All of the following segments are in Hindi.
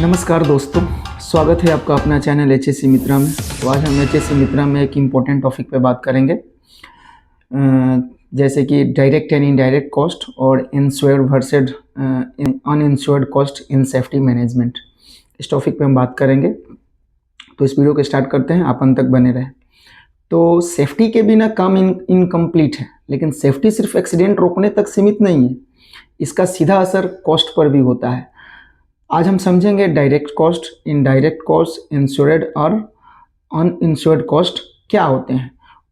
नमस्कार दोस्तों, स्वागत है आपका अपना चैनल HSC मित्रा में। तो आज हम HSC मित्रा में एक इम्पोर्टेंट टॉपिक पे बात करेंगे, जैसे कि डायरेक्ट एंड इनडायरेक्ट कॉस्ट और insured versus uninsured cost in safety management. इस टॉपिक पे हम बात करेंगे। तो इस वीडियो को स्टार्ट करते हैं, आप अंत तक बने रहें। तो सेफ्टी के बिना काम इनकम्प्लीट है, लेकिन सेफ्टी सिर्फ एक्सीडेंट रोकने तक सीमित नहीं है, इसका सीधा असर कॉस्ट पर भी होता है। आज हम समझेंगे direct cost, indirect cost, insured और अनइंश्योर्ड कॉस्ट क्या होते हैं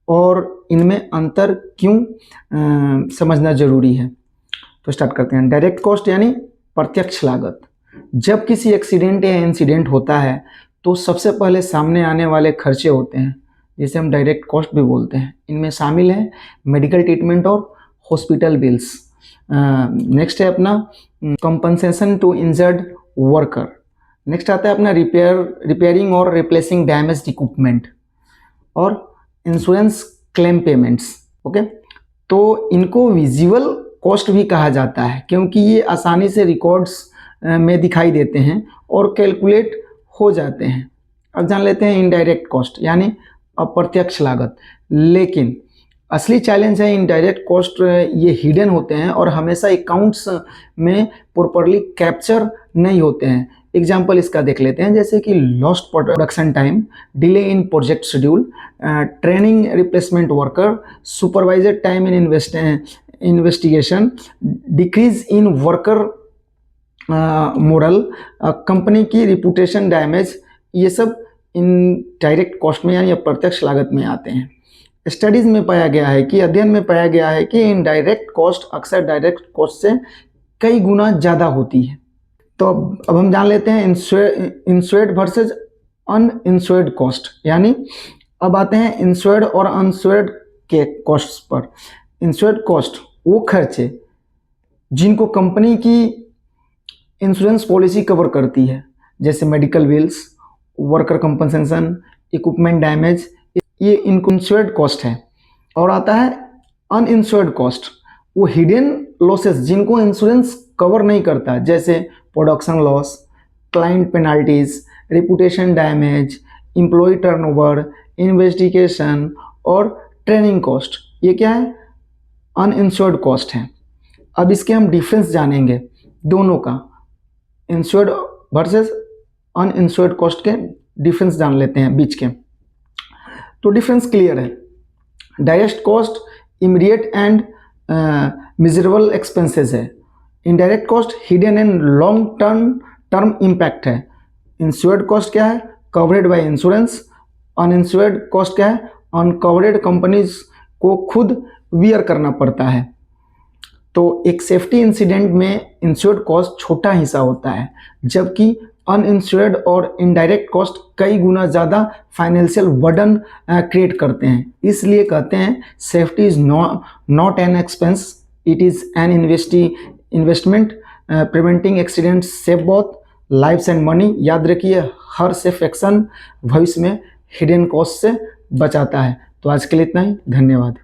और इनमें अंतर क्यों समझना जरूरी है। तो स्टार्ट करते हैं। डायरेक्ट कॉस्ट यानी प्रत्यक्ष लागत। जब किसी एक्सीडेंट या इंसिडेंट होता है तो सबसे पहले सामने आने वाले खर्चे होते हैं, जिसे हम डायरेक्ट कॉस्ट भी बोलते हैं। इनमें शामिल है मेडिकल ट्रीटमेंट और हॉस्पिटल बिल्स। नेक्स्ट है अपना compensation to injured worker. Next आता है अपना रिपेयरिंग और रिप्लेसिंग डैमेज्ड इक्विपमेंट और इंश्योरेंस क्लेम पेमेंट्स। ओके, तो इनको विजुअल कॉस्ट भी कहा जाता है, क्योंकि ये आसानी से रिकॉर्ड्स में दिखाई देते हैं और कैलकुलेट हो जाते हैं। अब जान लेते हैं इनडायरेक्ट कॉस्ट यानी अप्रत्यक्ष लागत। लेकिन असली चैलेंज है इनडायरेक्ट कॉस्ट, ये हिडन होते हैं और हमेशा अकाउंट्स में प्रॉपरली कैप्चर नहीं होते हैं। एग्जाम्पल इसका देख लेते हैं, जैसे कि lost production time, delay in project schedule, training replacement worker, supervisor time in investigation, decrease in worker moral, company की रिपूटेशन डैमेज। ये सब इनडायरेक्ट कॉस्ट में यानी अप्रत्यक्ष लागत में आते हैं। स्टडीज में पाया गया है कि अध्ययन में पाया गया है कि इनडायरेक्ट कॉस्ट अक्सर डायरेक्ट कॉस्ट से कई गुना ज़्यादा होती है। तो अब हम जान लेते हैं इंश्योर्ड वर्सेस अनइंश्योर्ड कॉस्ट। यानी अब आते हैं इंश्योर्ड और अनइंश्योर्ड के कॉस्ट्स पर। इंश्योर्ड कॉस्ट वो खर्चे जिनको कंपनी की इंश्योरेंस पॉलिसी कवर करती है, जैसे medical bills, worker compensation, equipment damage, ये इंश्योर्ड कॉस्ट है। और आता है अनइंश्योर्ड कॉस्ट, वो हिडन लॉसेस जिनको इंश्योरेंस कवर नहीं करता, जैसे production loss, client penalties, reputation damage, employee turnover, investigation और ट्रेनिंग कॉस्ट। ये क्या है? अनइंश्योर्ड कॉस्ट है। अब इसके हम डिफरेंस जानेंगे दोनों का, इंश्योर्ड वर्सेस अनइंश्योर्ड कॉस्ट के डिफरेंस जान लेते हैं बीच के। तो डिफरेंस क्लियर है। Direct cost immediate and measurable expenses है। Indirect cost hidden and long term impact है। इंश्योर्ड कॉस्ट क्या है? Covered by insurance. Uninsured cost क्या है? अनकवरेड कंपनीज को खुद वियर करना पड़ता है। तो एक सेफ्टी इंसिडेंट में इंश्योर्ड कॉस्ट छोटा हिस्सा होता है, जबकि अनइंश्योर्ड और इनडायरेक्ट कॉस्ट कई गुना ज़्यादा फाइनेंशियल बर्डन क्रिएट करते हैं। इसलिए कहते हैं safety is not an expense, it is an investment. Preventing accidents save both lifes and money. याद रखिए, हर सेफ एक्शन भविष्य में हिडन कॉस्ट से बचाता है। तो आज के लिए इतना ही, धन्यवाद।